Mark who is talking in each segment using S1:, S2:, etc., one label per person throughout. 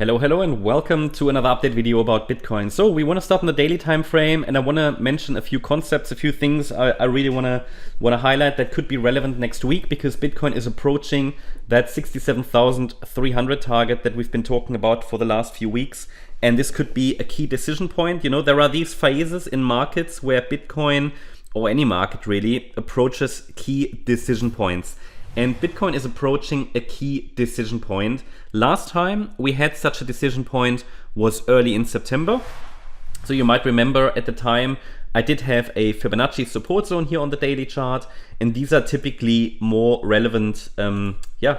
S1: Hello and welcome to another update video about Bitcoin. So we want to start on the daily time frame, and I want to mention a few concepts, a few things I really want to highlight that could be relevant next week, because Bitcoin is approaching that 67,300 target that we've been talking about for the last few weeks. And this could be a key decision point. You know, there are these phases in markets where Bitcoin, or any market really, approaches key decision points. And Bitcoin is approaching a key decision point. Last time we had such a decision point was early in September. So you might remember at the time I did have a Fibonacci support zone here on the daily chart. And these are typically more relevant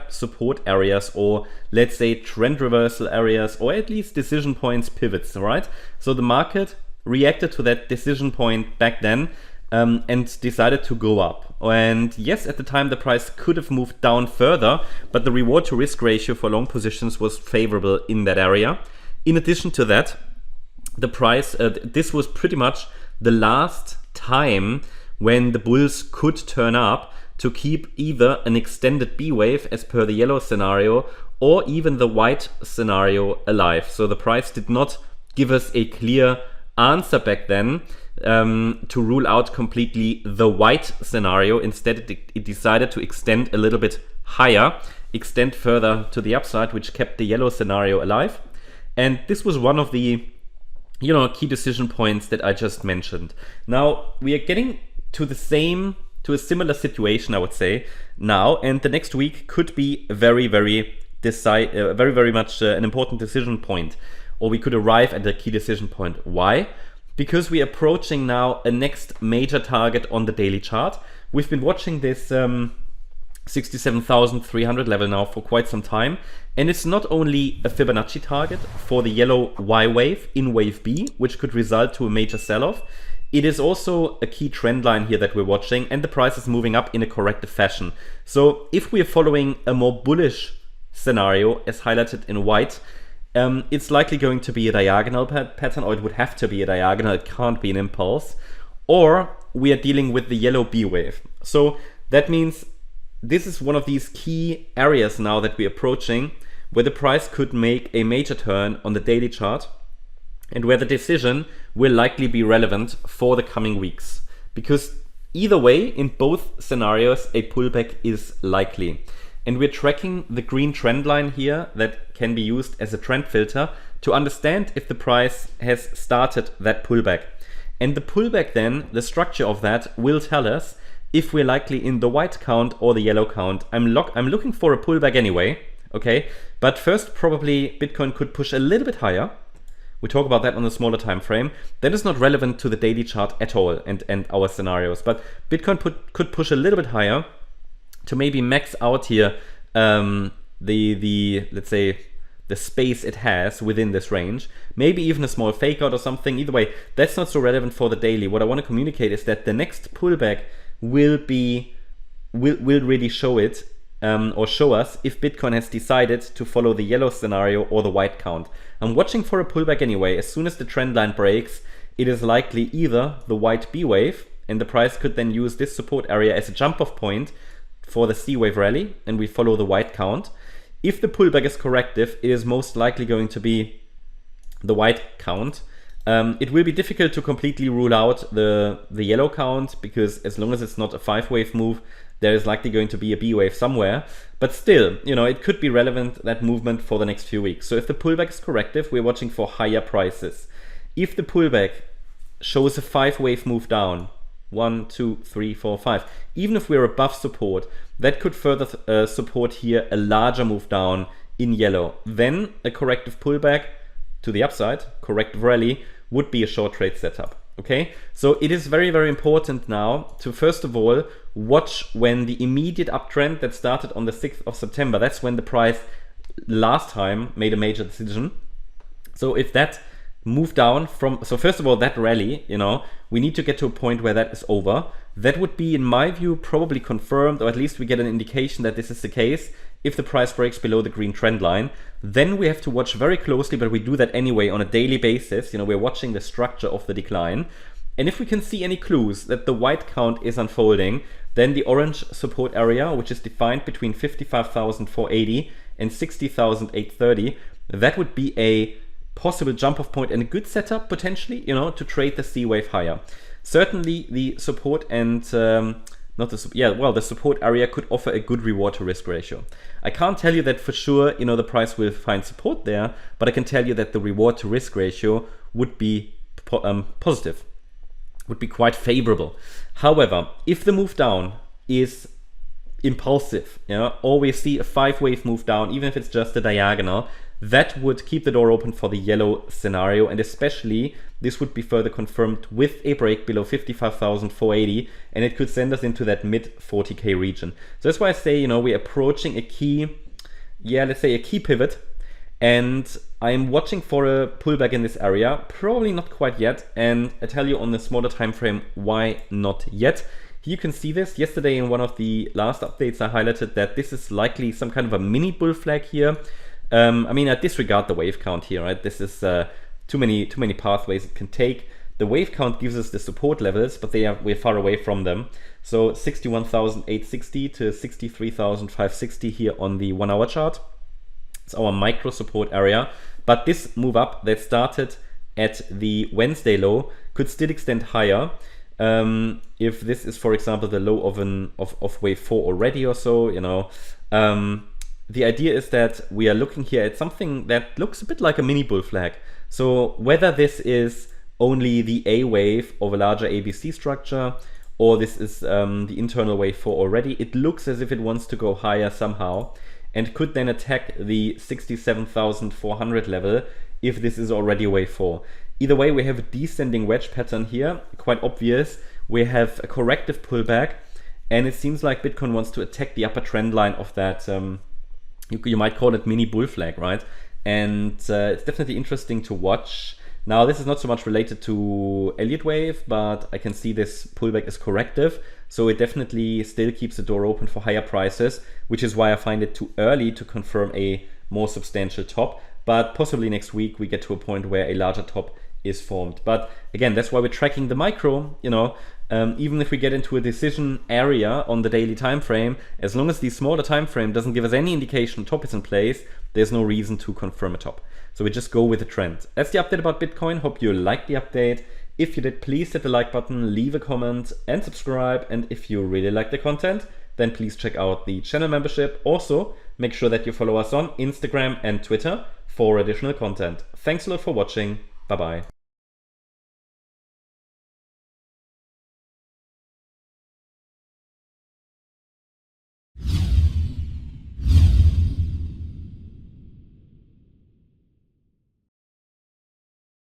S1: support areas, or let's say trend reversal areas, or at least decision points, pivots, all right? So the market reacted to that decision point back then and decided to go up. And yes, at the time the price could have moved down further, but the reward to risk ratio for long positions was favorable in that area. In addition to that, the price, this was pretty much the last time when the bulls could turn up to keep either an extended B wave as per the yellow scenario, or even the white scenario alive. So the price did not give us a clear answer back then to rule out completely the white scenario. Instead, it decided to extend a little bit higher, extend further to the upside, which kept the yellow scenario alive. And this was one of the key decision points that I just mentioned. Now we are getting to a similar situation, I would say, now, and the next week could be very much an important decision point, or we could arrive at a key decision point. Why? Because we are approaching now a next major target on the daily chart. We've been watching this 67,300 level now for quite some time, and it's not only a Fibonacci target for the yellow Y wave in wave B, which could result to a major sell-off. It is also a key trend line here that we're watching, and the price is moving up in a corrective fashion. So if we are following a more bullish scenario as highlighted in white, it's likely going to be a diagonal pattern, or it would have to be a diagonal, it can't be an impulse, or we are dealing with the yellow B wave. So that means this is one of these key areas now that we're approaching, where the price could make a major turn on the daily chart, and where the decision will likely be relevant for the coming weeks. Because either way, in both scenarios, a pullback is likely. And we're tracking the green trend line here that can be used as a trend filter to understand if the price has started that pullback. And the pullback then, the structure of that, will tell us if we're likely in the white count or the yellow count. I'm looking for a pullback anyway, okay? But first, probably Bitcoin could push a little bit higher. We talk about that on the smaller time frame. That is not relevant to the daily chart at all and our scenarios. But Bitcoin could push a little bit higher to maybe max out here let's say the space it has within this range, maybe even a small fake out or something. Either way, that's not so relevant for the daily. What I want to communicate is that the next pullback will really show it or show us if Bitcoin has decided to follow the yellow scenario or the white count. I'm watching for a pullback anyway. As soon as the trend line breaks, it is likely either the white B wave, and the price could then use this support area as a jump off point for the C wave rally, and we follow the white count. If the pullback is corrective, it is most likely going to be the white count. It will be difficult to completely rule out the yellow count, because as long as it's not a 5-wave move, there is likely going to be a B wave somewhere. But still, it could be relevant, that movement, for the next few weeks. So if the pullback is corrective, we're watching for higher prices. If the pullback shows a 5-wave move down, 1, 2, 3, 4, 5. Even if we're above support, that could further support here a larger move down in yellow. Then a corrective pullback to the upside, corrective rally, would be a short trade setup. Okay, so it is very important now to first of all watch when the immediate uptrend that started on the 6th of September, that's when the price last time made a major decision. So if that move down so first of all, that rally, we need to get to a point where that is over. That would be, in my view, probably confirmed, or at least we get an indication that this is the case, if the price breaks below the green trend line. Then we have to watch very closely, but we do that anyway on a daily basis. We're watching the structure of the decline. And if we can see any clues that the white count is unfolding, then the orange support area, which is defined between 55,480 and 60,830, that would be a possible jump off point and a good setup potentially, you know, to trade the C wave higher. Certainly the support and the support area could offer a good reward to risk ratio. I can't tell you that for sure, you know, the price will find support there, but I can tell you that the reward to risk ratio would be positive, would be quite favorable. However, if the move down is impulsive, you know, or we see a 5-wave move down, even if it's just a diagonal, that would keep the door open for the yellow scenario, and especially this would be further confirmed with a break below 55,480, and it could send us into that mid 40k region. So that's why I say, you know, we're approaching a key, let's say a key pivot, and I'm watching for a pullback in this area, probably not quite yet, and I tell you on the smaller time frame why not yet. You can see this yesterday in one of the last updates. I highlighted that this is likely some kind of a mini bull flag here. I mean, I disregard the wave count here, right? This is too many pathways it can take. The wave count gives us the support levels, but we're far away from them. So 61,860 to 63,560 here on the 1 hour chart. It's our micro support area. But this move up that started at the Wednesday low could still extend higher. If this is, for example, the low of wave 4 already or so, you know. The idea is that we are looking here at something that looks a bit like a mini bull flag. So whether this is only the A wave of a larger ABC structure, or this is the internal wave 4 already, it looks as if it wants to go higher somehow and could then attack the 67,400 level if this is already wave 4. Either way, we have a descending wedge pattern here, quite obvious. We have a corrective pullback, and it seems like Bitcoin wants to attack the upper trend line of that you might call it mini bull flag, right? And it's definitely interesting to watch. Now, this is not so much related to Elliott Wave, but I can see this pullback is corrective. So it definitely still keeps the door open for higher prices, which is why I find it too early to confirm a more substantial top. But possibly next week we get to a point where a larger top is formed. But again, that's why we're tracking the micro, you know. Even if we get into a decision area on the daily time frame, as long as the smaller time frame doesn't give us any indication top is in place, there's no reason to confirm a top. So we just go with the trend. That's the update about Bitcoin. Hope you liked the update. If you did, please hit the like button, leave a comment and subscribe. And if you really like the content, then please check out the channel membership. Also, make sure that you follow us on Instagram and Twitter for additional content. Thanks a lot for watching. Bye-bye.